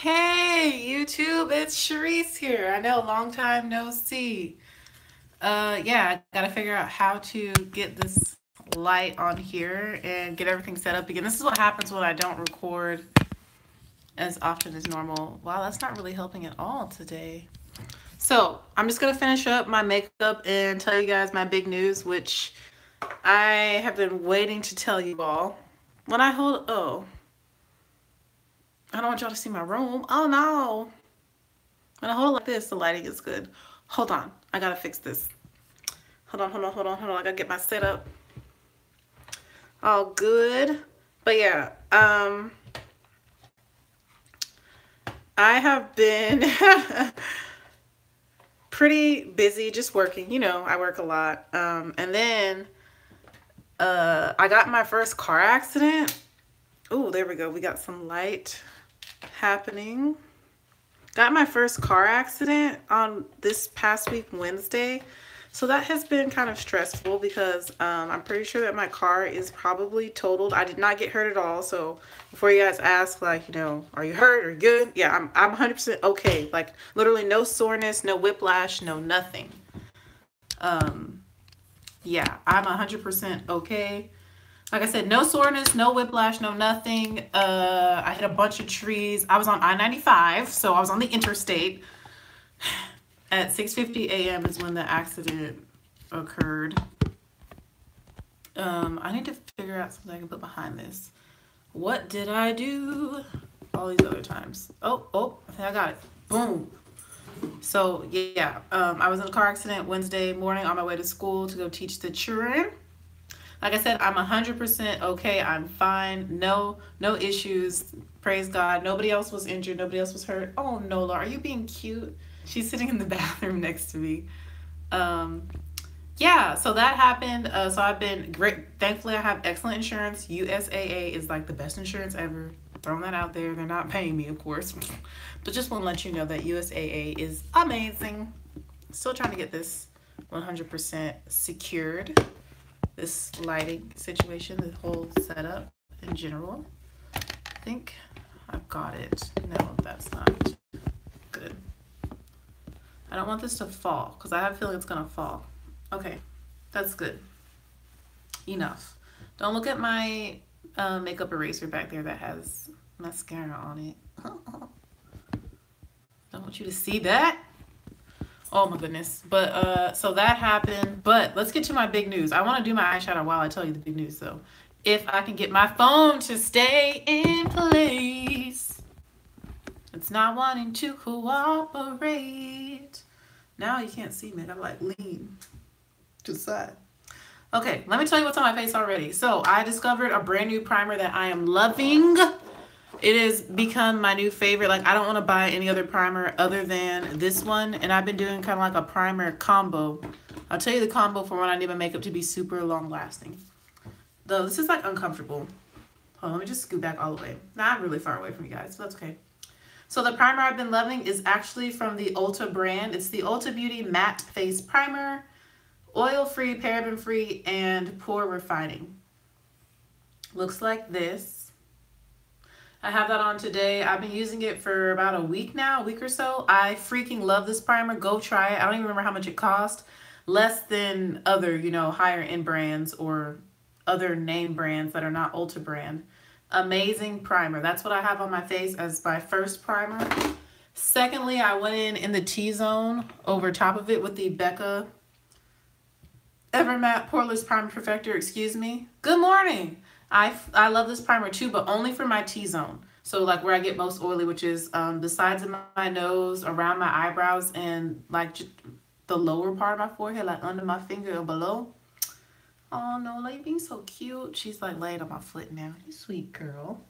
Hey YouTube, it's Sharice here. I know, long time no see. Yeah, I gotta figure out how to get this light on here and get everything set up again. This is what happens when I don't record as often as normal. Wow, that's not really helping at all today. So I'm just gonna finish up my makeup and tell you guys my big news, which I have been waiting to tell you all. When I hold, oh, I don't want y'all to see my room. Oh no. When I hold it like this, the lighting is good. Hold on. I gotta fix this. Hold on. I gotta get my setup all good. But yeah, I have been pretty busy just working. You know, I work a lot. And then I got in my first car accident. Oh, there we go. We got some light happening. Got my first car accident on this past week, Wednesday. So that has been kind of stressful because I'm pretty sure that my car is probably totaled. I did not get hurt at all. So before you guys ask, like, you know, are you hurt or good? Yeah, I'm 100% okay. Like literally no soreness, no whiplash, no nothing. Yeah, I'm 100% okay. Like I said, no soreness, no whiplash, no nothing. I hit a bunch of trees. I was on I-95, so I was on the interstate. At 6:50 a.m. is when the accident occurred. I need to figure out something I can put behind this. What did I do all these other times? Oh, I think I got it. Boom. So yeah, I was in a car accident Wednesday morning on my way to school to go teach the children. Like I said, I'm 100% okay. I'm fine. No issues. Praise God. Nobody else was injured. Nobody else was hurt. Oh, Nola, are you being cute? She's sitting in the bathroom next to me. Yeah, so that happened. So I've been great. Thankfully, I have excellent insurance. USAA is like the best insurance ever. Throwing that out there. They're not paying me, of course. But just want to let you know that USAA is amazing. Still trying to get this 100% secured. This lighting situation, the whole setup in general. I think I've got it. No, that's not good. I don't want this to fall because I have a feeling it's gonna fall. Okay, that's good. Enough. Don't look at my makeup eraser back there that has mascara on it. Don't want you to see that. Oh my goodness. But so that happened. But let's get to my big news. I want to do my eyeshadow while I tell you the big news though. If I can get my phone to stay in place. It's not wanting to cooperate. Now you can't see me. I gotta like lean to the side. Okay, let me tell you what's on my face already. So I discovered a brand new primer that I am loving. It has become my new favorite. Like, I don't want to buy any other primer other than this one. And I've been doing kind of like a primer combo. I'll tell you the combo for when I need my makeup to be super long lasting. Though this is like uncomfortable. Hold on, let me just scoot back all the way. Now I'm really far away from you guys, so that's okay. So the primer I've been loving is actually from the Ulta brand. It's the Ulta Beauty Matte Face Primer. Oil-free, paraben-free, and pore refining. Looks like this. I have that on today. I've been using it for about a week now, a week or so. I freaking love this primer. Go try it. I don't even remember how much it cost. Less than other, you know, higher end brands or other name brands that are not Ulta brand. Amazing primer. That's what I have on my face as my first primer. Secondly, I went in the T-zone over top of it with the Becca Evermatte Poreless Primer Perfector, excuse me. Good morning. I love this primer too, but only for my T-zone. So like where I get most oily, which is the sides of my nose, around my eyebrows, and like the lower part of my forehead, like under my finger or below. Oh no, like being so cute. She's like laying on my foot now. You sweet girl.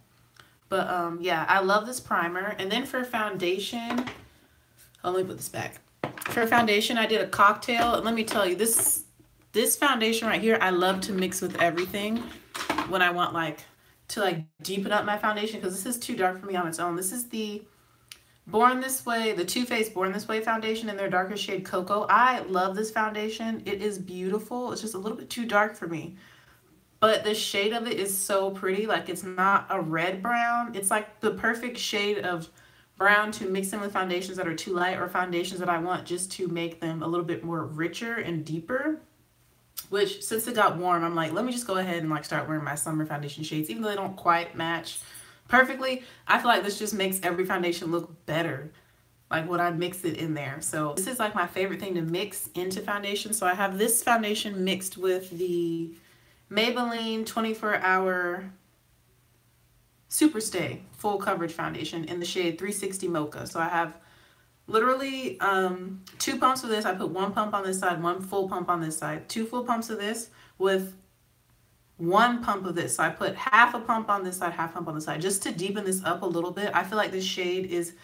But yeah, I love this primer. And then for foundation, let me put this back. For foundation, I did a cocktail. And let me tell you, this foundation right here, I love to mix with everything when I want like to like deepen up my foundation because this is too dark for me on its own. This is the Born This Way, the Too Faced Born This Way foundation in their darker shade Cocoa. I love this foundation. It is beautiful. It's just a little bit too dark for me. But the shade of it is so pretty. Like, it's not a red brown. It's like the perfect shade of brown to mix in with foundations that are too light or foundations that I want just to make them a little bit more richer and deeper. Which, since it got warm, I'm like, let me just go ahead and like start wearing my summer foundation shades, even though they don't quite match perfectly. I feel like this just makes every foundation look better, like when I mix it in there. So this is like my favorite thing to mix into foundation. So I have this foundation mixed with the Maybelline 24-Hour Superstay Full Coverage Foundation in the shade 360 Mocha. So I have literally 2 pumps of this. I put 1 pump on this side, 1 full pump on this side, 2 full pumps of this with 1 pump of this. So I put half a pump on this side, half pump on the side, just to deepen this up a little bit. I feel like this shade is,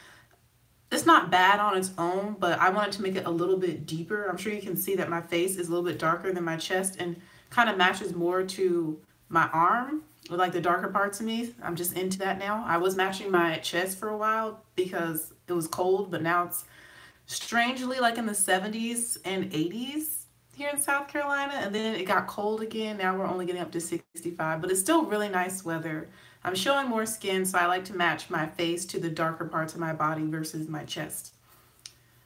it's not bad on its own, but I wanted to make it a little bit deeper. I'm sure you can see that my face is a little bit darker than my chest and kind of matches more to my arm, or like the darker parts of me. I'm just into that now. I was matching my chest for a while because it was cold, but now it's strangely like in the 70s and 80s here in South Carolina, and then it got cold again. Now we're only getting up to 65, but it's still really nice weather. I'm showing more skin, so I like to match my face to the darker parts of my body versus my chest.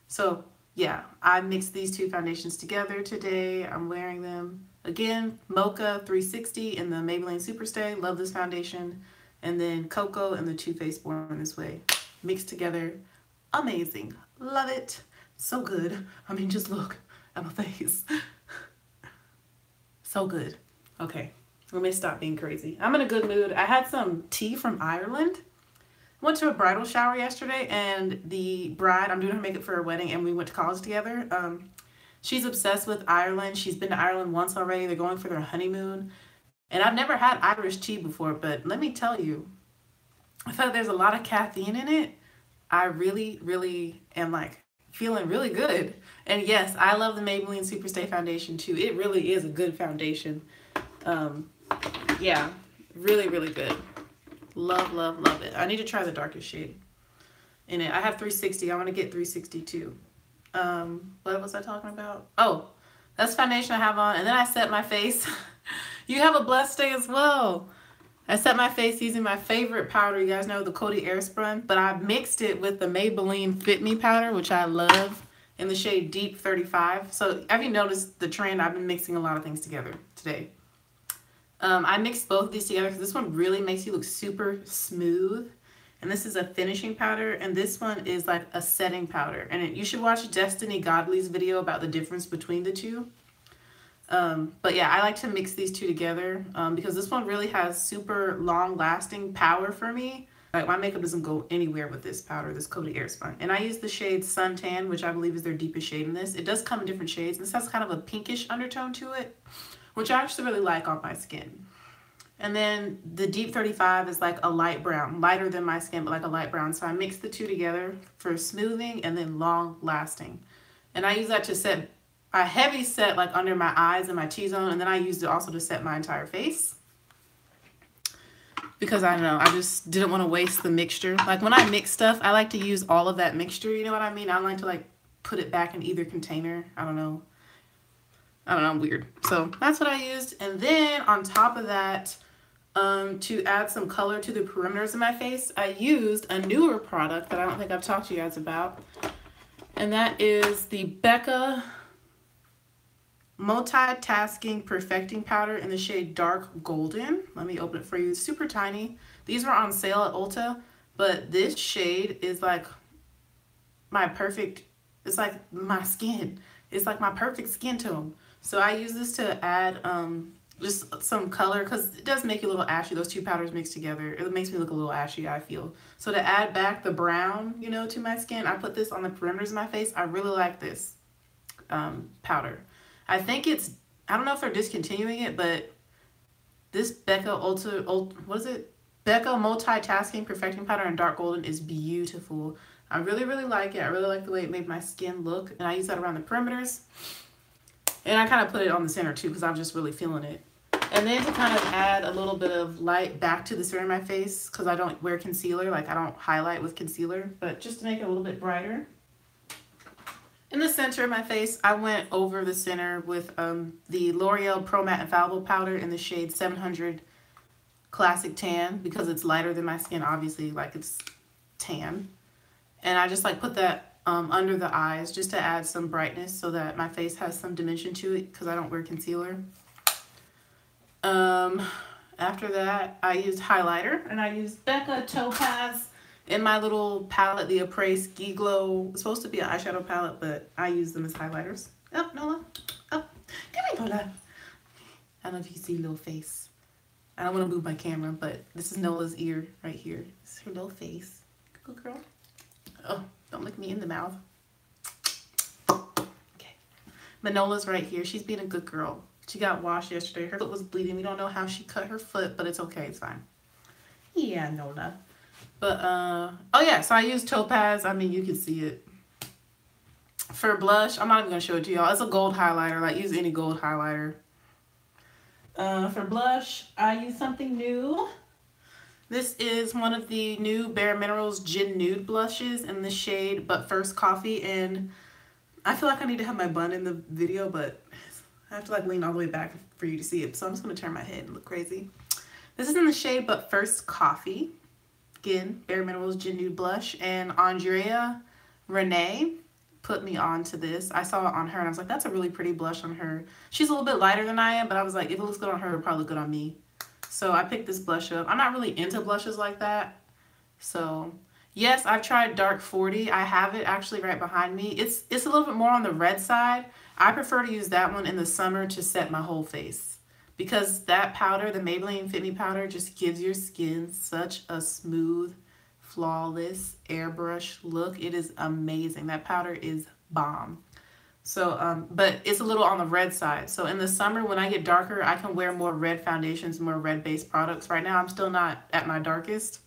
So yeah, I mixed these 2 foundations together today. I'm wearing them. Again, Mocha 360 in the Maybelline Superstay. Love this foundation. And then Cocoa and the Too Faced Born This Way. Mixed together. Amazing. Love it. So good. I mean, just look at my face. So good. Okay, let me stop being crazy. I'm in a good mood. I had some tea from Ireland. Went to a bridal shower yesterday, and the bride, I'm doing her makeup for her wedding, and we went to college together. She's obsessed with Ireland. She's been to Ireland once already. They're going for their honeymoon. And I've never had Irish tea before, but let me tell you, I feel like there's a lot of caffeine in it. I really, really am like feeling really good. And yes, I love the Maybelline Superstay foundation too. It really is a good foundation. Yeah, really, really good. Love, love, love it. I need to try the darkest shade in it. I have 360. I want to get 362. What was I talking about? Oh, that's foundation I have on. And then I set my face. You have a blessed day as well. I set my face using my favorite powder. You guys know the Coty Airspun, but I mixed it with the Maybelline Fit Me powder, which I love, in the shade Deep 35. So have you noticed the trend? I've been mixing a lot of things together today. I mixed both of these together because this one really makes you look super smooth. And this is a finishing powder, and this one is like a setting powder. And you should watch Destiny Godly's video about the difference between the two. But yeah, I like to mix these 2 together because this one really has super long-lasting power for me. Like my makeup doesn't go anywhere with this powder, this Coty Airspun. And I use the shade Suntan, which I believe is their deepest shade in this. It does come in different shades. This has kind of a pinkish undertone to it, which I actually really like on my skin. And then the Deep 35 is like a light brown, lighter than my skin, but like a light brown. So I mix the 2 together for smoothing and then long lasting. And I use that to set a heavy set like under my eyes and my T-zone. And then I used it also to set my entire face. Because I don't know, I just didn't want to waste the mixture. Like when I mix stuff, I like to use all of that mixture. You know what I mean? I like to like put it back in either container. I don't know, I'm weird. So that's what I used. And then on top of that, to add some color to the perimeters of my face, I used a newer product that I don't think I've talked to you guys about. And that is the Becca Multitasking Perfecting Powder in the shade Dark Golden. Let me open it for you. It's super tiny. These were on sale at Ulta, but this shade is like my perfect, it's like my skin. It's like my perfect skin tone. So I use this to add just some color, because it does make you a little ashy. Those 2 powders mixed together, it makes me look a little ashy, I feel. So to add back the brown, you know, to my skin, I put this on the perimeters of my face. I really like this powder. I think it's, I don't know if they're discontinuing it, but this Becca what is it? Becca Multitasking Perfecting Powder in Dark Golden is beautiful. I really, really like it. I really like the way it made my skin look. And I use that around the perimeters. And I kind of put it on the center too, because I'm just really feeling it. And then to kind of add a little bit of light back to the center of my face, because I don't wear concealer, like I don't highlight with concealer, but just to make it a little bit brighter. In the center of my face, I went over the center with the L'Oreal Pro Matte Infallible Powder in the shade 700 Classic Tan, because it's lighter than my skin, obviously, like it's tan. And I just like put that under the eyes just to add some brightness so that my face has some dimension to it because I don't wear concealer. After that, I used highlighter, and I used Becca Topaz in my little palette, the Apres Ski Glow. It's supposed to be an eyeshadow palette, but I use them as highlighters. Oh, Nola. Oh, come here, Nola. I don't know if you can see little face. I don't want to move my camera, but this is Nola's ear right here. This is her little face. Good girl. Oh, don't look me in the mouth. Okay. But Nola's right here. She's being a good girl. She got washed yesterday. Her foot was bleeding. We don't know how she cut her foot, but it's okay. It's fine. Yeah, Nola. But, oh yeah, so I used Topaz. I mean, you can see it. For blush, I'm not even going to show it to y'all. It's a gold highlighter. Like, use any gold highlighter. For blush, I use something new. This is one of the new Bare Minerals Gin Nude blushes in the shade But First Coffee. And I feel like I need to have my bun in the video, but I have to like lean all the way back for you to see it. So I'm just going to turn my head and look crazy. This is in the shade But First Coffee. Again, Bare Minerals Gin Nude Blush. And Andrea Renee put me on to this. I saw it on her and I was like, that's a really pretty blush on her. She's a little bit lighter than I am, but I was like, if it looks good on her, it'll probably look good on me. So I picked this blush up. I'm not really into blushes like that. So yes, I've tried Dark 40. I have it actually right behind me. It's a little bit more on the red side. I prefer to use that one in the summer to set my whole face. Because that powder, the Maybelline Fit Me powder, just gives your skin such a smooth, flawless airbrush look. It is amazing. That powder is bomb. So, but it's a little on the red side. So in the summer, when I get darker, I can wear more red foundations, more red-based products. Right now, I'm still not at my darkest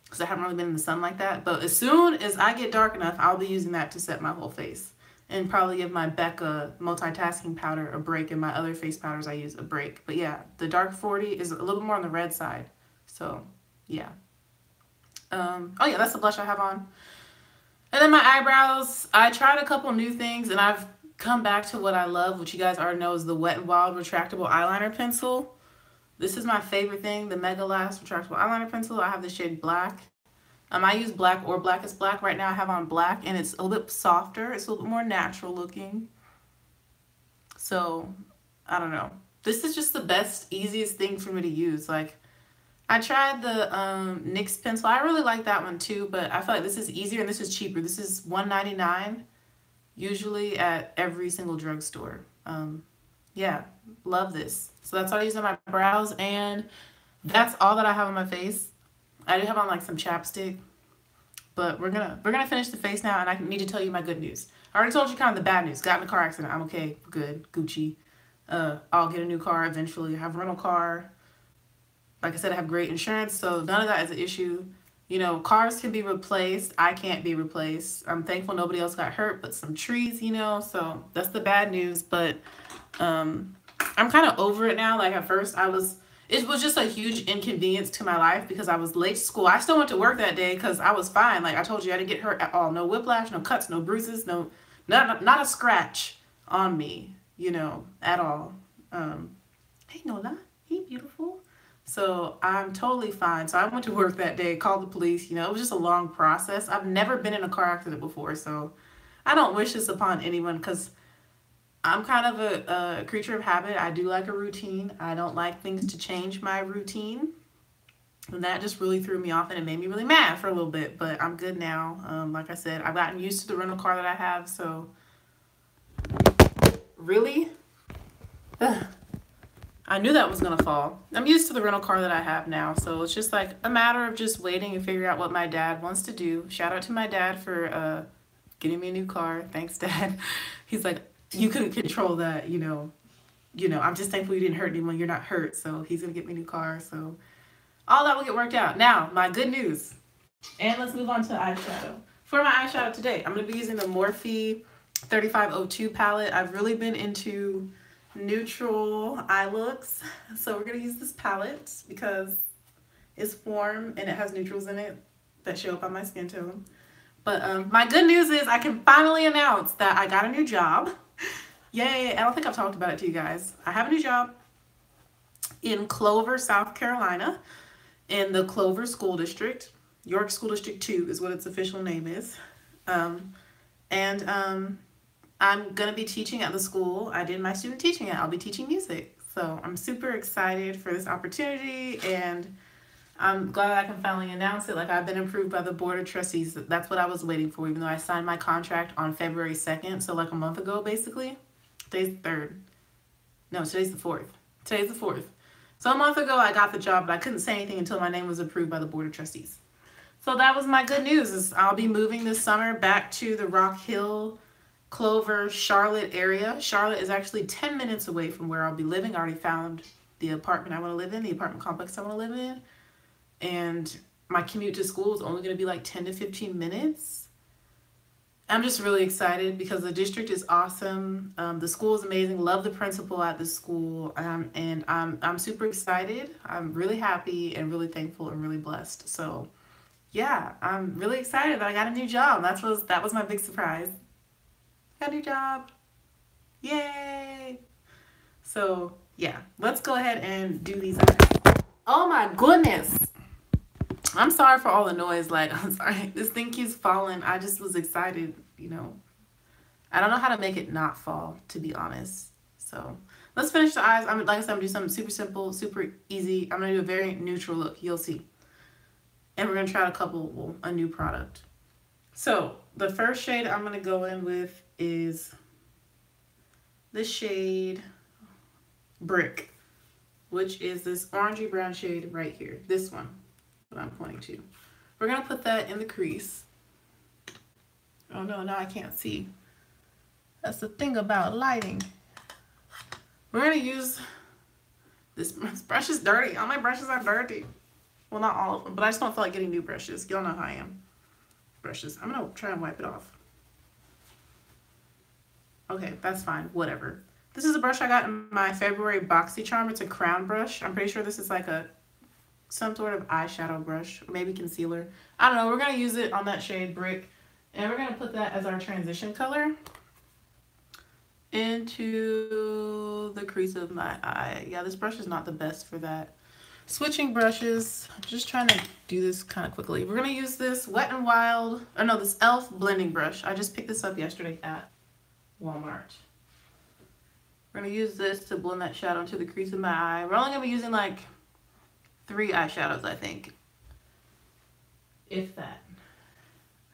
because I haven't really been in the sun like that. But as soon as I get dark enough, I'll be using that to set my whole face. And probably give my Becca multitasking powder a break, and my other face powders I use a break. But yeah, the Dark 40 is a little more on the red side. So, yeah. Oh yeah, that's the blush I have on. And then my eyebrows, I tried a couple new things, and I've come back to what I love, which you guys already know is the Wet n Wild retractable eyeliner pencil. This is my favorite thing, the Mega Last retractable eyeliner pencil. I have the shade Black. I use black or blackest black. Right now I have on black, and it's a little bit softer. It's a little bit more natural looking. So, I don't know. This is just the best, easiest thing for me to use. Like, I tried the NYX pencil. I really like that one too, but I feel like this is easier and this is cheaper. This is $1.99 usually at every single drugstore. Yeah, love this. So that's all I use on my brows, and that's all that I have on my face. I do have on like some chapstick, but we're gonna finish the face now, and I need to tell you my good news. I already told you kind of the bad news. Got in a car accident. I'm okay. Good. Gucci. I'll get a new car eventually. I have a rental car. Like I said, I have great insurance, so none of that is an issue. You know, cars can be replaced. I can't be replaced. I'm thankful nobody else got hurt, but some trees, you know, so that's the bad news. But I'm kind of over it now. Like at first it was just a huge inconvenience to my life because I was late to school. I still went to work that day because I was fine. Like I told you, I didn't get hurt at all. No whiplash, no cuts, no bruises, not a scratch on me, you know, at all. Hey, Nola, hey, beautiful. So I'm totally fine. So I went to work that day, called the police. You know, it was just a long process. I've never been in a car accident before, so I don't wish this upon anyone because I'm kind of a creature of habit. I do like a routine. I don't like things to change my routine. And that just really threw me off, and it made me really mad for a little bit. But I'm good now. Like I said, I've gotten used to the rental car that I have, so really? Ugh. I knew that was going to fall. I'm used to the rental car that I have now, so it's just like a matter of just waiting and figuring out what my dad wants to do. Shout out to my dad for getting me a new car. Thanks, Dad. He's like, you couldn't control that, you know, I'm just thankful you didn't hurt anyone. You're not hurt, so he's going to get me a new car, so all that will get worked out. Now, my good news. And let's move on to eyeshadow. For my eyeshadow today, I'm going to be using the Morphe 3502 palette. I've really been into neutral eye looks, so we're gonna use this palette because it's warm and it has neutrals in it that show up on my skin tone. But my good news is I can finally announce that I got a new job. Yay! I don't think I've talked about it to you guys. I have a new job in Clover, South Carolina, in the Clover School District. York School District 2 is what its official name is. And I'm going to be teaching at the school I did my student teaching at. I'll be teaching music. So I'm super excited for this opportunity, and I'm glad I can finally announce it. Like, I've been approved by the Board of Trustees. That's what I was waiting for, even though I signed my contract on February 2nd. So like a month ago, basically. Today's the 3rd. No, today's the 4th. Today's the 4th. So a month ago, I got the job, but I couldn't say anything until my name was approved by the Board of Trustees. So that was my good news. Is I'll be moving this summer back to the Rock Hill, Clover, Charlotte area. Charlotte is actually 10 minutes away from where I'll be living. I already found the apartment I want to live in, the apartment complex I want to live in. And my commute to school is only going to be like 10 to 15 minutes. I'm just really excited because the district is awesome. The school is amazing. Love the principal at the school. And I'm super excited. I'm really happy and really thankful and really blessed. So yeah, I'm really excited that I got a new job. That was my big surprise. I got a new job. Yay! So yeah, let's go ahead and do these eyes. Oh my goodness! I'm sorry for all the noise. Like, I'm sorry. This thing keeps falling. I just was excited, you know. I don't know how to make it not fall, to be honest. So let's finish the eyes. Like I said, I'm going to do something super simple, super easy. I'm going to do a very neutral look. You'll see. And we're going to try a new product. So the first shade I'm going to go in with is the shade Brick, which is this orangey brown shade right here. This one. What I'm pointing to. We're going to put that in the crease. Oh no, now I can't see. That's the thing about lighting. We're going to use this brush is dirty. All my brushes are dirty. Well, not all of them, but I just don't feel like getting new brushes. Y'all know how I am. Brushes. I'm going to try and wipe it off. Okay, that's fine. Whatever. This is a brush I got in my February BoxyCharm. It's a crown brush. I'm pretty sure this is like some sort of eyeshadow brush, or maybe concealer. I don't know. We're going to use it on that shade Brick, and we're going to put that as our transition color into the crease of my eye. Yeah, this brush is not the best for that. Switching brushes. I'm just trying to do this kind of quickly. We're going to use this Wet n Wild, this e.l.f. blending brush. I just picked this up yesterday at Walmart. We're going to use this to blend that shadow into the crease of my eye. We're only going to be using like 3 eyeshadows, I think. If that.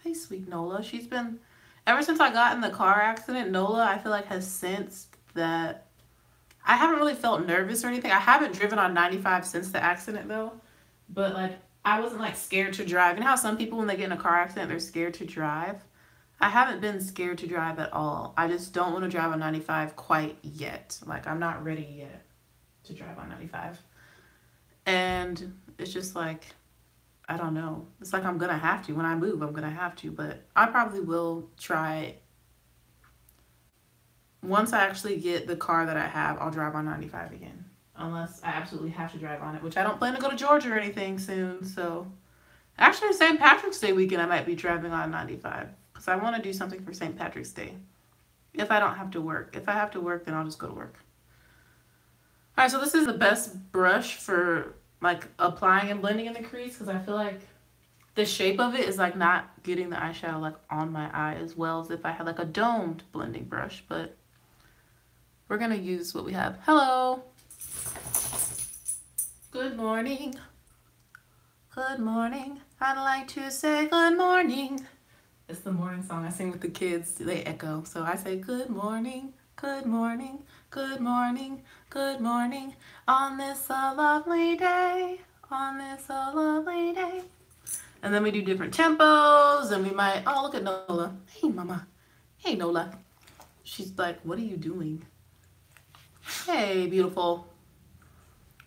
Hey, sweet Nola. She's been, ever since I got in the car accident, Nola, I feel like, has sensed that I haven't really felt nervous or anything. I haven't driven on 95 since the accident, though. But, like, I wasn't, like, scared to drive. You know how some people, when they get in a car accident, they're scared to drive? I haven't been scared to drive at all. I just don't want to drive on 95 quite yet. Like, I'm not ready yet to drive on 95. And it's just like, I don't know. It's like I'm going to have to. When I move, I'm going to have to. But I probably will try. Once I actually get the car that I have, I'll drive on 95 again. Unless I absolutely have to drive on it, which I don't plan to go to Georgia or anything soon. So, actually, St. Patrick's Day weekend, I might be driving on 95. Because I want to do something for St. Patrick's Day. If I don't have to work. If I have to work, then I'll just go to work. Alright, so this is the best brush for like applying and blending in the crease, because I feel like the shape of it is like not getting the eyeshadow like on my eye as well as if I had like a domed blending brush. But we're gonna use what we have. Hello. Good morning. Good morning. I'd like to say good morning. It's the morning song I sing with the kids. They echo. So I say good morning. Good morning, good morning, good morning, on this a lovely day, on this a lovely day. And then we do different tempos, and we might, oh, look at Nola. Hey, mama. Hey, Nola. She's like, what are you doing? Hey, beautiful.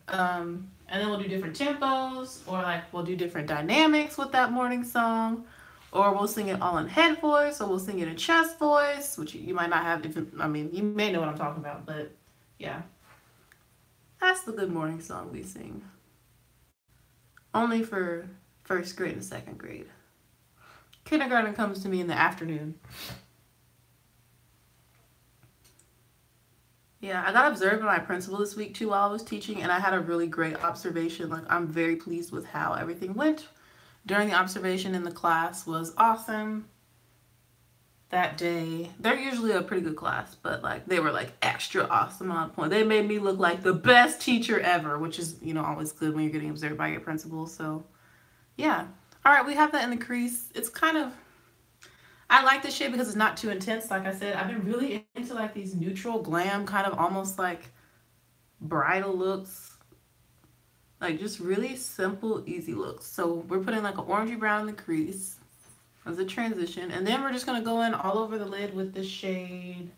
And then we'll do different tempos, or like we'll do different dynamics with that morning song. Or we'll sing it all in head voice, or we'll sing it in chest voice, which you might not have. You may know what I'm talking about, but yeah. That's the good morning song we sing. Only for 1st grade and 2nd grade. Kindergarten comes to me in the afternoon. Yeah, I got observed by my principal this week too while I was teaching, and I had a really great observation. Like, I'm very pleased with how everything went. during the observation in the class was awesome that day. They're usually a pretty good class, but like they were like extra awesome on point. They made me look like the best teacher ever, which is, you know, always good when you're getting observed by your principal. So yeah. All right, we have that in the crease. It's kind of, I like this shade because it's not too intense. Like I said, I've been really into like these neutral glam kind of almost like bridal looks, like just really simple, easy looks. So we're putting like an orangey brown in the crease as a transition, and then we're just going to go in all over the lid with this shade.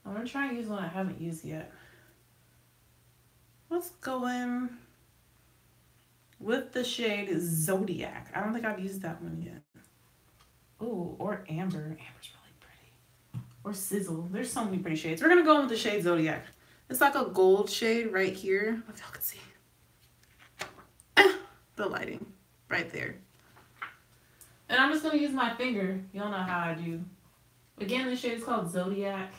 I'm going to try and use one I haven't used yet. Let's go in with the shade Zodiac. I don't think I've used that one yet. Oh, or Amber. Amber's really pretty. Or Sizzle. There's so many pretty shades. We're going to go in with the shade Zodiac. It's like a gold shade right here. If y'all can see. The lighting right there. And I'm just going to use my finger. Y'all know how I do. Again, this shade is called Zodiac.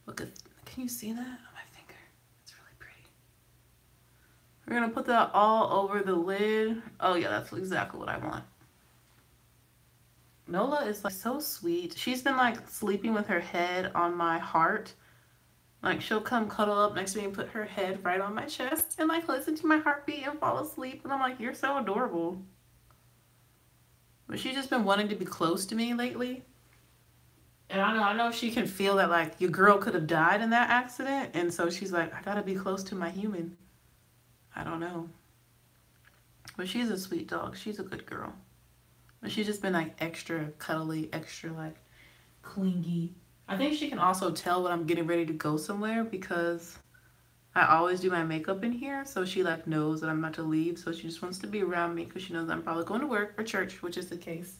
Look at, can you see that on my finger? It's really pretty. We're going to put that all over the lid. Oh yeah, that's exactly what I want. Nola is like so sweet. She's been like sleeping with her head on my heart. Like she'll come cuddle up next to me and put her head right on my chest and like listen to my heartbeat and fall asleep. And I'm like, you're so adorable. But she's just been wanting to be close to me lately. And I know she can feel that like your girl could have died in that accident. And so she's like, I gotta be close to my human. I don't know. But she's a sweet dog. She's a good girl. But she's just been like extra cuddly, extra like clingy. I think she can also tell when I'm getting ready to go somewhere because I always do my makeup in here. So she like knows that I'm about to leave. So she just wants to be around me because she knows I'm probably going to work or church, which is the case.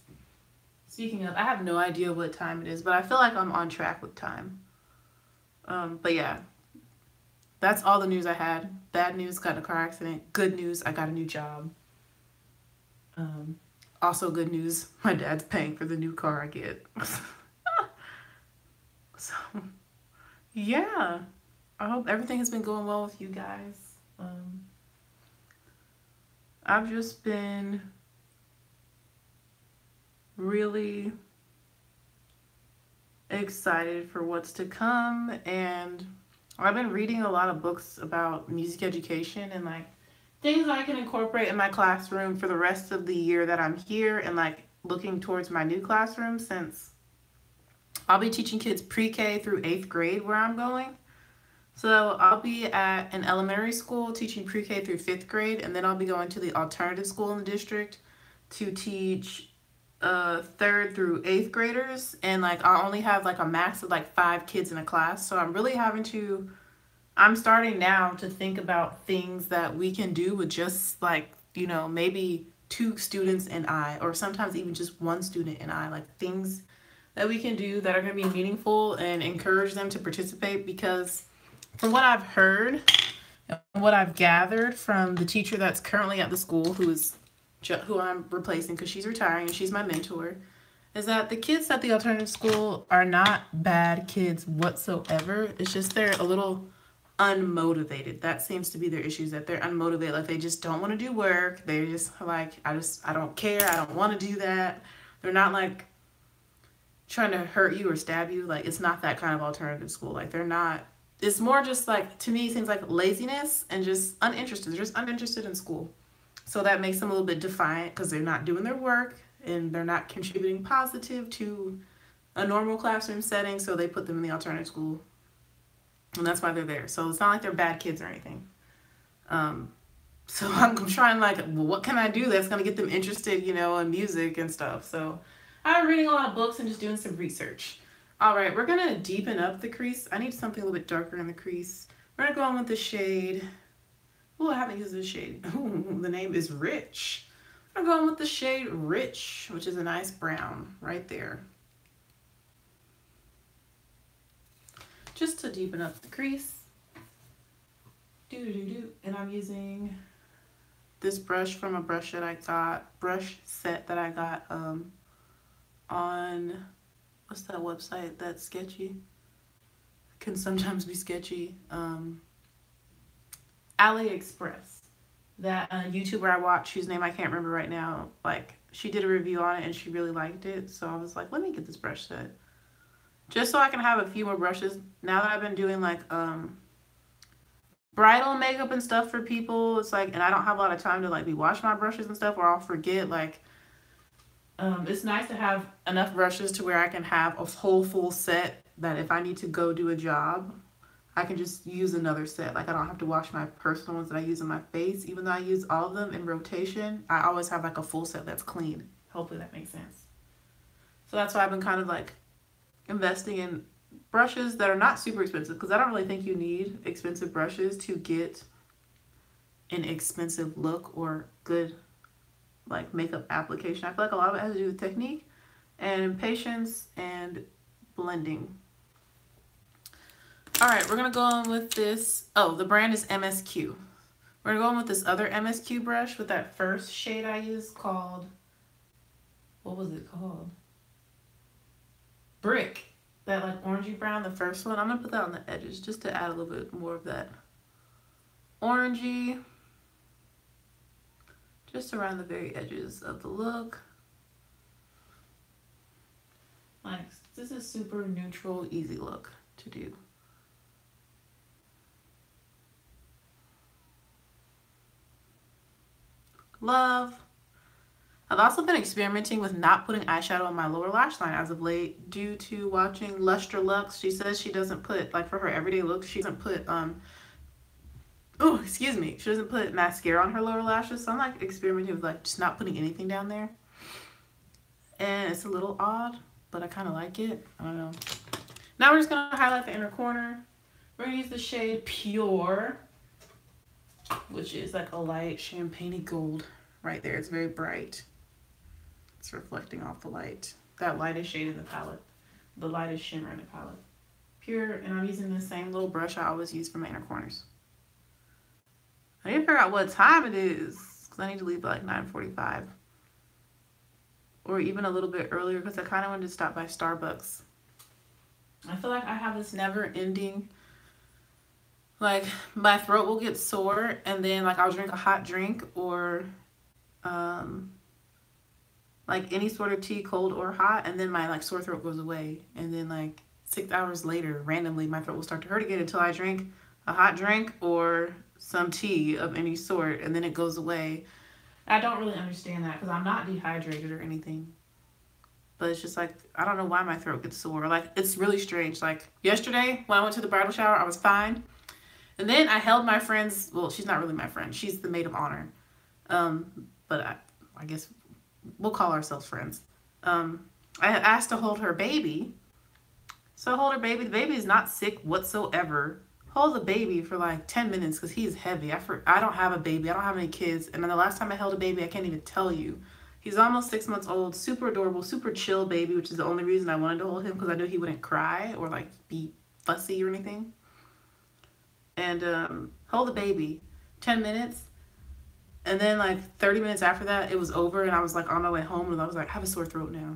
Speaking of, I have no idea what time it is, but I feel like I'm on track with time. But yeah, that's all the news I had. Bad news, got in a car accident. Good news, I got a new job. Also good news, my dad's paying for the new car I get. So, yeah. I hope everything has been going well with you guys. I've just been really excited for what's to come, and I've been reading a lot of books about music education and like things I can incorporate in my classroom for the rest of the year that I'm here, and like looking towards my new classroom since I'll be teaching kids pre-K through 8th grade where I'm going. So I'll be at an elementary school teaching pre-K through 5th grade, and then I'll be going to the alternative school in the district to teach 3rd through 8th graders. And like I only have like a max of like 5 kids in a class. So I'm really I'm starting now to think about things that we can do with just like, you know, maybe 2 students and I, or sometimes even just 1 student and I, like things that we can do that are going to be meaningful and encourage them to participate. Because from what I've heard and what I've gathered from the teacher that's currently at the school, who I'm replacing because she's retiring and she's my mentor, is that the kids at the alternative school are not bad kids whatsoever. It's just they're a little unmotivated. That seems to be their issues, that they're unmotivated. Like they just don't want to do work. They're just like, I don't care. I don't want to do that. They're not like trying to hurt you or stab you. Like it's not that kind of alternative school. Like they're not, it's more just like, to me, it seems like laziness and just uninterested. They're just uninterested in school. So that makes them a little bit defiant because they're not doing their work and they're not contributing positive to a normal classroom setting. So they put them in the alternative school. And that's why they're there. So it's not like they're bad kids or anything. So I'm trying like, well, what can I do that's going to get them interested, you know, in music and stuff. So I'm reading a lot of books and just doing some research. All right, we're going to deepen up the crease. I need something a little bit darker in the crease. We're going to go on with the shade. Oh, I haven't used this shade. Ooh, the name is Rich. I'm going with the shade Rich, which is a nice brown right there. Just to deepen up the crease. And I'm using this brush from a brush set that I got on, what's that website that's sketchy? Can sometimes be sketchy. AliExpress. that YouTuber I watch, whose name I can't remember right now, like she did a review on it and she really liked it. So I was like, let me get this brush set. Just so I can have a few more brushes. Now that I've been doing like bridal makeup and stuff for people, it's like, and I don't have a lot of time to like be washing my brushes and stuff, or I'll forget. Like, it's nice to have enough brushes to where I can have a whole full set that if I need to go do a job, I can just use another set. Like I don't have to wash my personal ones that I use on my face. Even though I use all of them in rotation, I always have like a full set that's clean. Hopefully that makes sense. So that's why I've been kind of like investing in brushes that are not super expensive, because I don't really think you need expensive brushes to get an expensive look or good like makeup application. I feel like a lot of it has to do with technique and patience and blending. All right, we're gonna go on with this. Oh, the brand is MSQ. We're gonna go on with this other MSQ brush with that first shade I used called, what was it called? Brick. That like orangey brown, the first one. I'm gonna put that on the edges just to add a little bit more of that orangey. Just around the very edges of the look. Like, this is super neutral, easy look to do. Love. I've also been experimenting with not putting eyeshadow on my lower lash line as of late due to watching Lustre Lux. She says she doesn't put, like for her everyday look, she doesn't put, she doesn't put mascara on her lower lashes. So I'm like experimenting with like just not putting anything down there. And it's a little odd, but I kind of like it. I don't know. Now we're just going to highlight the inner corner. We're going to use the shade Pure, which is like a light champagne gold right there. It's very bright. It's reflecting off the light. That lightest shade in the palette. The lightest shimmer in the palette. Pure, and I'm using the same little brush I always use for my inner corners. I need to figure out what time it is, because I need to leave at like 9:45. Or even a little bit earlier, because I kind of wanted to stop by Starbucks. I feel like I have this never-ending, like, my throat will get sore, and then, like, I'll drink a hot drink, or, like, any sort of tea, cold or hot, and then my, like, sore throat goes away. And then, like, 6 hours later, randomly, my throat will start to hurt again until I drink a hot drink or some tea of any sort, and then it goes away. I don't really understand that, because I'm not dehydrated or anything. But it's just like, I don't know why my throat gets sore. Like, it's really strange. Like, yesterday, when I went to the bridal shower, I was fine. And then I held my friend's, well, she's not really my friend. She's the maid of honor. But I guess we'll call ourselves friends. I had asked to hold her baby. So I hold her baby. The baby is not sick whatsoever. Hold the baby for like 10 minutes because he's heavy. I don't have a baby. I don't have any kids. And then the last time I held a baby, I can't even tell you. He's almost 6 months old, super adorable, super chill baby, which is the only reason I wanted to hold him, because I knew he wouldn't cry or like be fussy or anything. And hold the baby 10 minutes. And then like 30 minutes after that, it was over, and I was like on my way home, and I was like, I have a sore throat now.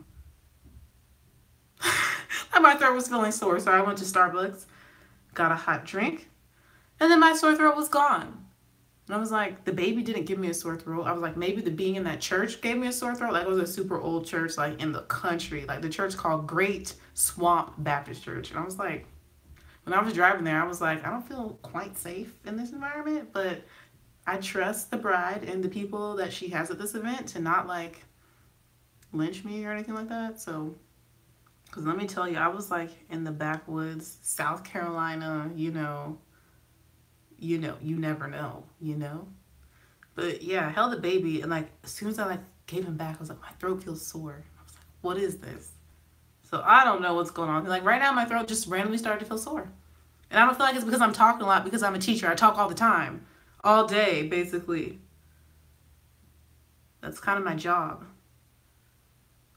And my throat was feeling sore, so I went to Starbucks, got a hot drink, and then my sore throat was gone. And I was like, the baby didn't give me a sore throat. I was like, maybe the being in that church gave me a sore throat. Like, it was a super old church, like in the country, like the church called Great Swamp Baptist Church. And I was like, when I was driving there, I was like, I don't feel quite safe in this environment, but I trust the bride and the people that she has at this event to not like lynch me or anything like that. So, because let me tell you, I was like in the backwoods, South Carolina, you never know, But yeah, I held the baby, and like as soon as I like gave him back, I was like, my throat feels sore. I was like, what is this? So I don't know what's going on. Like right now, my throat just randomly started to feel sore. And I don't feel like it's because I'm talking a lot, because I'm a teacher. I talk all the time, all day, basically. That's kind of my job.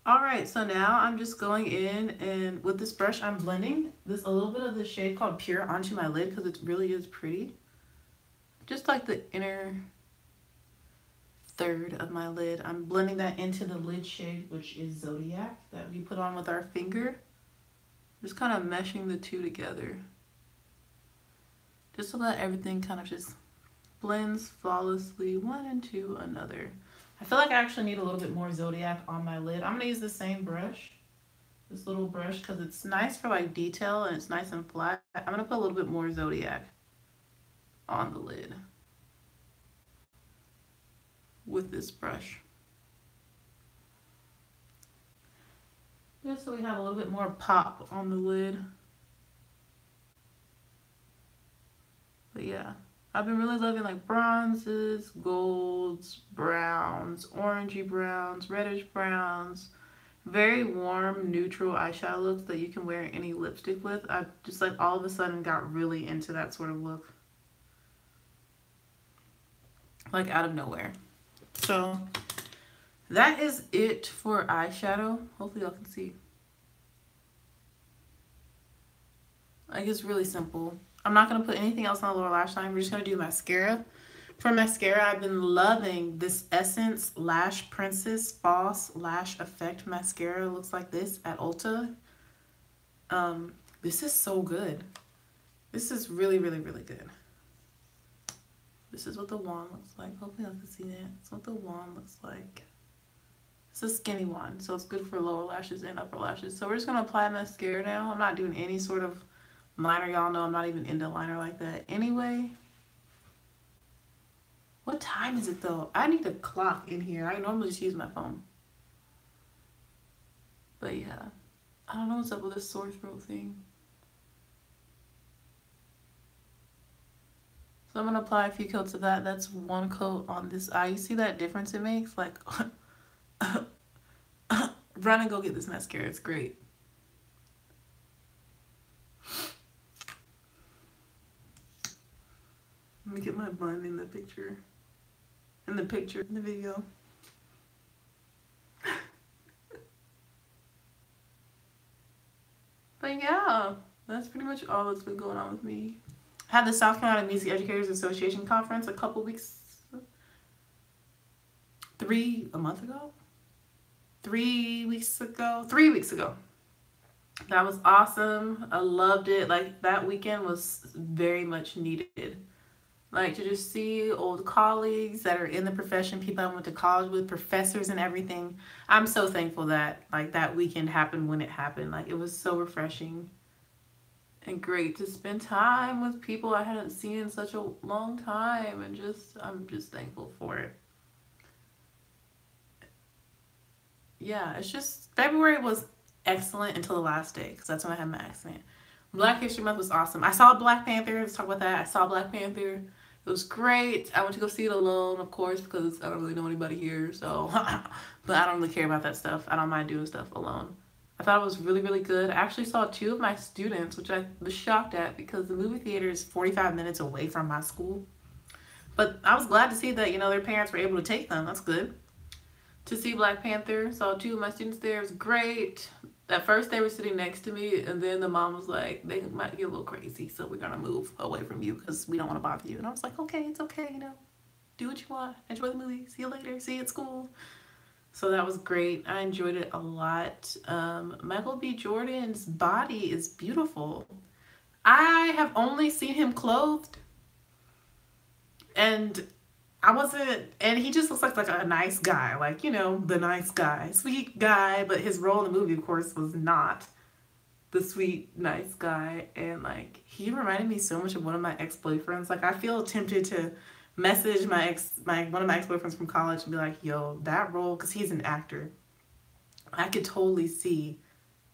All right, so now I'm just going in, and with this brush, I'm blending a little bit of the shade called Pure onto my lid, because it really is pretty. Just like the inner third of my lid. I'm blending that into the lid shade, which is Zodiac, that we put on with our finger. Just kind of meshing the two together. Just to let everything kind of just blends flawlessly one into another. I feel like I actually need a little bit more Zodiac on my lid. I'm going to use the same brush, this little brush, because it's nice for like detail and it's nice and flat. I'm going to put a little bit more Zodiac on the lid with this brush. Just so we have a little bit more pop on the lid. But yeah, I've been really loving like bronzes, golds, browns, orangey browns, reddish browns. Very warm, neutral eyeshadow looks that you can wear any lipstick with. I just like all of a sudden got really into that sort of look. Like out of nowhere. So that is it for eyeshadow. Hopefully y'all can see. Like it's really simple. I'm not going to put anything else on the lower lash line. We're just going to do mascara. For mascara, I've been loving this Essence Lash Princess False Lash Effect Mascara. It looks like this at Ulta. This is so good. This is really, really, really good. This is what the wand looks like. Hopefully you can see that. That's what the wand looks like. It's a skinny wand, so it's good for lower lashes and upper lashes. So we're just going to apply mascara now. I'm not doing any sort of liner. Y'all know I'm not even into liner like that anyway. What time is it though? I need a clock in here. I normally just use my phone. But yeah, I don't know what's up with this sore throat thing. So I'm gonna apply a few coats of that. That's one coat on this eye. You see that difference it makes? Like, run and go get this mascara. It's great. Let me get my bun in the picture. In the video. But yeah, that's pretty much all that's been going on with me. I had the South Carolina Music Educators Association conference a couple weeks, 3 weeks ago. That was awesome. I loved it. Like that weekend was very much needed. Like to just see old colleagues that are in the profession, people I went to college with, professors and everything. I'm so thankful that like that weekend happened when it happened. Like it was so refreshing and great to spend time with people I hadn't seen in such a long time, and I'm just thankful for it. Yeah, it's just February was excellent until the last day because that's when I had my accident. Black History Month was awesome. I saw Black Panther. Let's talk about that. I saw Black Panther. It was great. I went to go see it alone, of course, because I don't really know anybody here. So, but I don't really care about that stuff. I don't mind doing stuff alone. I thought it was really, really good. I actually saw 2 of my students, which I was shocked at because the movie theater is 45 minutes away from my school. But I was glad to see that, you know, their parents were able to take them. That's good. To see Black Panther. Saw 2 of my students there. It was great. At first they were sitting next to me, and then the mom was like, they might get a little crazy, so we're gonna move away from you because we don't want to bother you. And I was like, okay, it's okay, you know, do what you want, enjoy the movie, see you later, see you at school. So that was great. I enjoyed it a lot. Michael B. Jordan's body is beautiful. I have only seen him clothed, and and he just looks like a nice guy, like, you know, the nice guy, sweet guy, but his role in the movie, of course, was not the sweet, nice guy, and, like, he reminded me so much of one of my ex-boyfriends. Like, I feel tempted to message one of my ex-boyfriends from college and be like, yo, that role, because he's an actor, I could totally see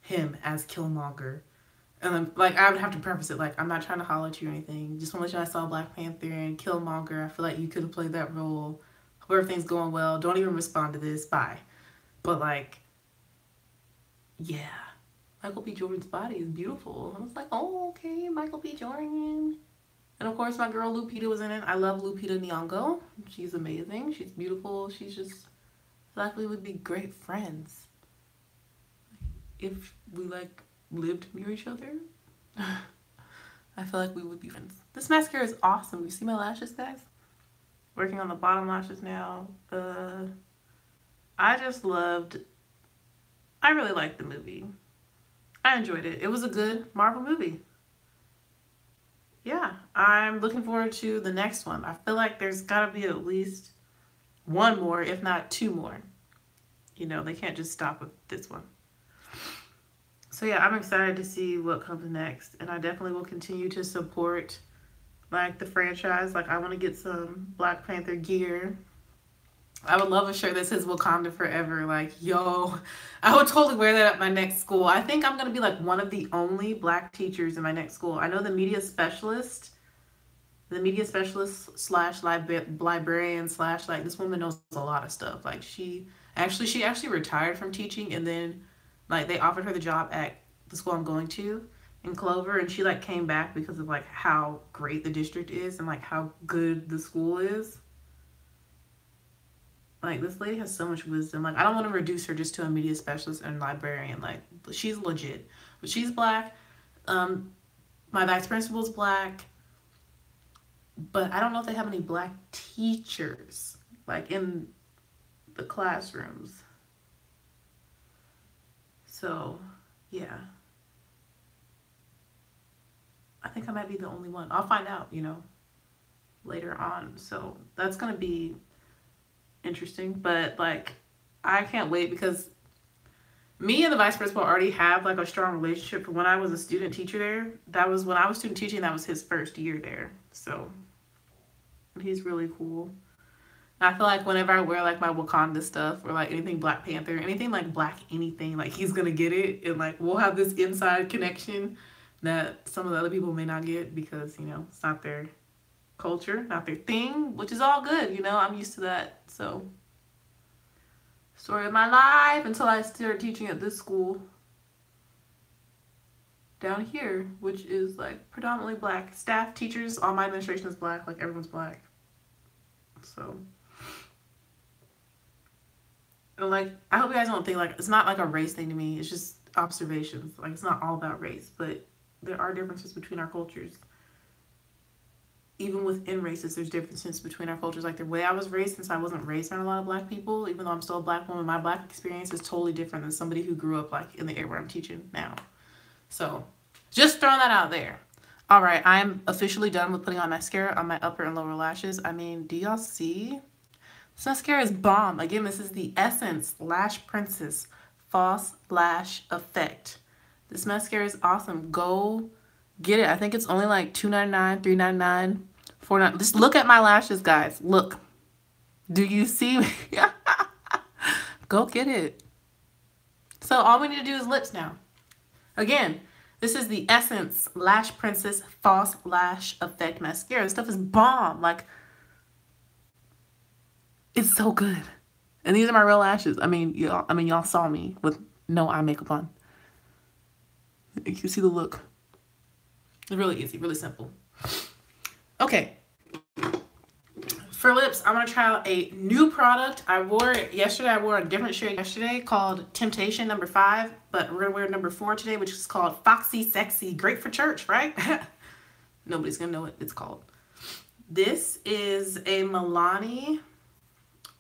him as Killmonger. And like I would have to preface it like I'm not trying to holler at you or anything. Just want to let you know I saw Black Panther and Killmonger. I feel like you could have played that role. Hope everything's going well. Don't even respond to this. Bye. But like, yeah, Michael B. Jordan's body is beautiful. I was like, oh, okay, Michael B. Jordan. And of course, my girl Lupita was in it. I love Lupita Nyong'o. She's amazing. She's beautiful. She's just like we would be great friends if we like lived near each other. I feel like we would be friends. This mascara is awesome. You see my lashes, guys? Working on the bottom lashes now. I really liked the movie. I enjoyed it. It was a good Marvel movie. Yeah, I'm looking forward to the next one. I feel like there's got to be at least one more, if not two more. You know, they can't just stop with this one. So yeah, I'm excited to see what comes next, and I definitely will continue to support like the franchise. Like I want to get some Black Panther gear. I would love a shirt that says Wakanda Forever. Like, yo, I would totally wear that at my next school. I think I'm going to be like one of the only Black teachers in my next school. I know the media specialist slash librarian slash like this woman knows a lot of stuff. Like she actually retired from teaching, and then like they offered her the job at the school I'm going to in Clover, and she like came back because of like how great the district is and like how good the school is. Like this lady has so much wisdom. Like I don't want to reduce her just to a media specialist and librarian. Like she's legit, but she's Black. My vice principal's Black, but I don't know if they have any Black teachers like in the classrooms. So yeah, I think I might be the only one. I'll find out, you know, later on. So that's gonna be interesting, but like I can't wait because me and the vice principal already have like a strong relationship from when I was a student teacher there. That was when I was student teaching, that was his first year there. So he's really cool. I feel like whenever I wear like my Wakanda stuff or like anything Black Panther, anything like Black anything, like he's gonna get it, and like we'll have this inside connection that some of the other people may not get because, you know, it's not their culture, not their thing, which is all good, you know. I'm used to that. So story of my life until I started teaching at this school down here, which is like predominantly Black staff, teachers. All my administration is Black, like everyone's Black. So and like I hope you guys don't think like it's not like a race thing to me. It's just observations. Like it's not all about race, but there are differences between our cultures. Even within races, there's differences between our cultures. Like the way I was raised, since I wasn't raised around a lot of Black people, even though I'm still a Black woman, my Black experience is totally different than somebody who grew up like in the area where I'm teaching now. So just throwing that out there. All right, I'm officially done with putting on mascara on my upper and lower lashes. I mean, do y'all see? This mascara is bomb. Again, this is the Essence Lash Princess False Lash Effect. This mascara is awesome. Go get it. I think it's only like $2.99, $3.99, $4.99. Just look at my lashes, guys. Look. Do you see me? Go get it. So all we need to do is lips now. Again, this is the Essence Lash Princess False Lash Effect Mascara. This stuff is bomb. Like, it's so good. And these are my real lashes. I mean, y'all saw me with no eye makeup on. You can see the look. It's really easy, really simple. Okay. For lips, I'm going to try out a new product. I wore it yesterday. I wore a different shade yesterday called Temptation number 5. But we're going to wear number 4 today, which is called Foxy Sexy. Great for church, right? Nobody's going to know what it's called. This is a Milani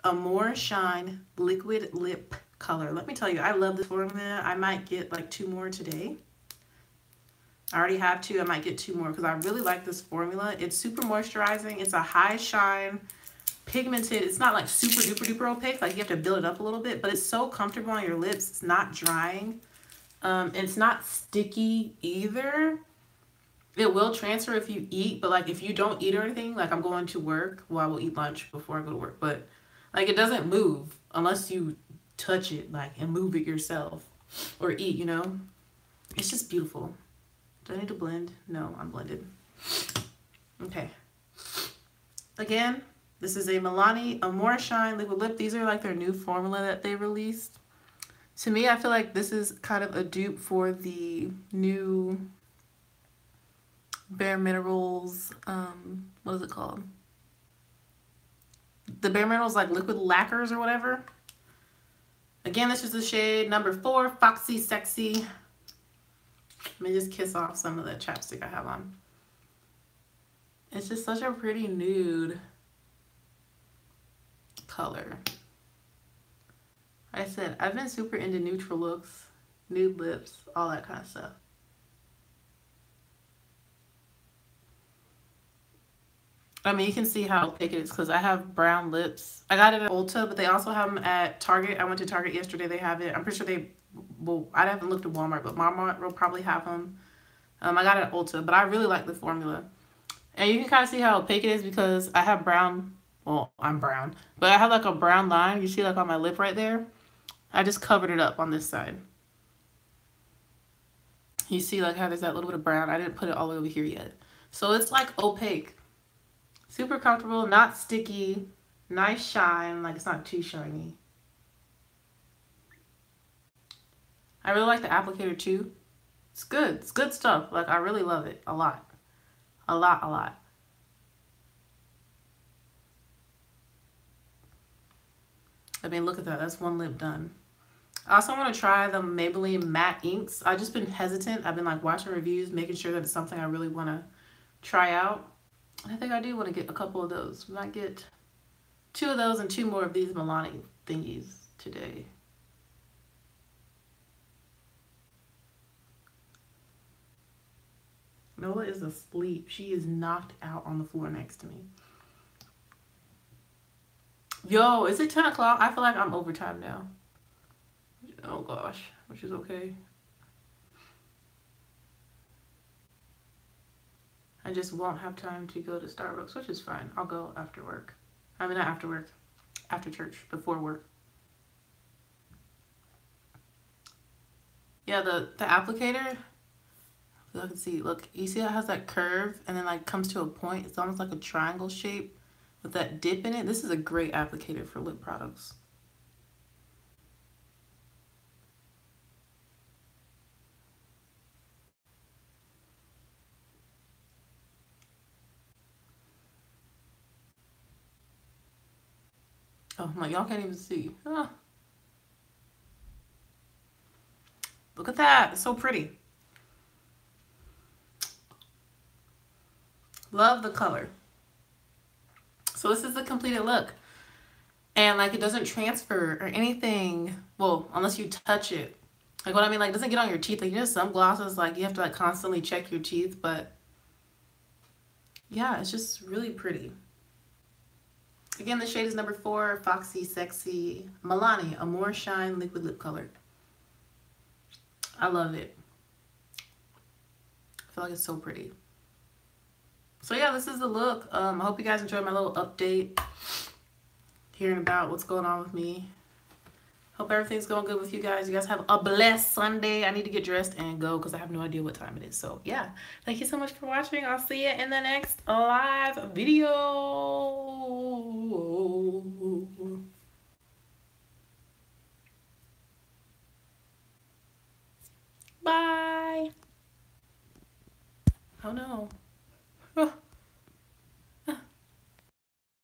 Amore Shine Liquid Lip Color. Let me tell you, I love this formula. I might get like 2 more today. I already have 2. I might get 2 more because I really like this formula. It's super moisturizing. It's a high shine, pigmented. It's not like super duper duper opaque. Like you have to build it up a little bit, but it's so comfortable on your lips. It's not drying. It's not sticky either. It will transfer if you eat, but like if you don't eat or anything, like I'm going to work. Well, I will eat lunch before I go to work, but like it doesn't move unless you touch it like and move it yourself or eat, you know. It's just beautiful. Do I need to blend? No, I'm blended. Okay. Again, this is a Milani Amore Shine Liquid Lip. These are like their new formula that they released. To me, I feel like this is kind of a dupe for the new Bare Minerals, what is it called? The Bare Minerals like liquid lacquers or whatever. Again, this is the shade number 4, Foxy Sexy. Let me just kiss off some of the chapstick I have on. It's just such a pretty nude color. Like I said, I've been super into neutral looks, nude lips, all that kind of stuff. I mean, you can see how thick it is because I have brown lips. I got it at Ulta, but they also have them at Target. I went to Target yesterday. They have it. I'm pretty sure they, well, I haven't looked at Walmart, but Walmart will probably have them. I got it at Ulta, but I really like the formula. And you can kind of see how opaque it is because I have brown, well, I'm brown, but I have like a brown line. You see like on my lip right there? I just covered it up on this side. You see like how there's that little bit of brown. I didn't put it all the way over here yet. So it's like opaque. Super comfortable, not sticky, nice shine, like it's not too shiny. I really like the applicator too. It's good. It's good stuff. Like I really love it a lot. A lot, a lot. I mean, look at that. That's one lip done. I also want to try the Maybelline matte inks. I've just been hesitant. I've been like watching reviews, making sure that it's something I really want to try out. I think I do want to get a couple of those. We might get 2 of those and 2 more of these Milani thingies today. Noah is asleep. She is knocked out on the floor next to me. Yo, is it 10 o'clock? I feel like I'm overtime now. Oh gosh, which is okay. I just won't have time to go to Starbucks, which is fine. I'll go after work. I mean, not after work, after church, before work. Yeah, the applicator, I can see, look, you see how it has that curve and then like comes to a point. It's almost like a triangle shape with that dip in it. This is a great applicator for lip products. Oh my, y'all can't even see. Oh, look at that, it's so pretty. Love the color. So this is the completed look. And like it doesn't transfer or anything. Well, unless you touch it. Like what I mean, like it doesn't get on your teeth. Like you know some glosses, like you have to like constantly check your teeth, but yeah, it's just really pretty. Again, the shade is number 4, Foxy Sexy Milani Amore Shine Liquid Lip Color. I love it. I feel like it's so pretty. So yeah, this is the look. I hope you guys enjoyed my little update, hearing about what's going on with me. Hope everything's going good with you guys. You guys have a blessed Sunday. I need to get dressed and go because I have no idea what time it is. So yeah, thank you so much for watching. I'll see you in the next live video. Bye. Oh no.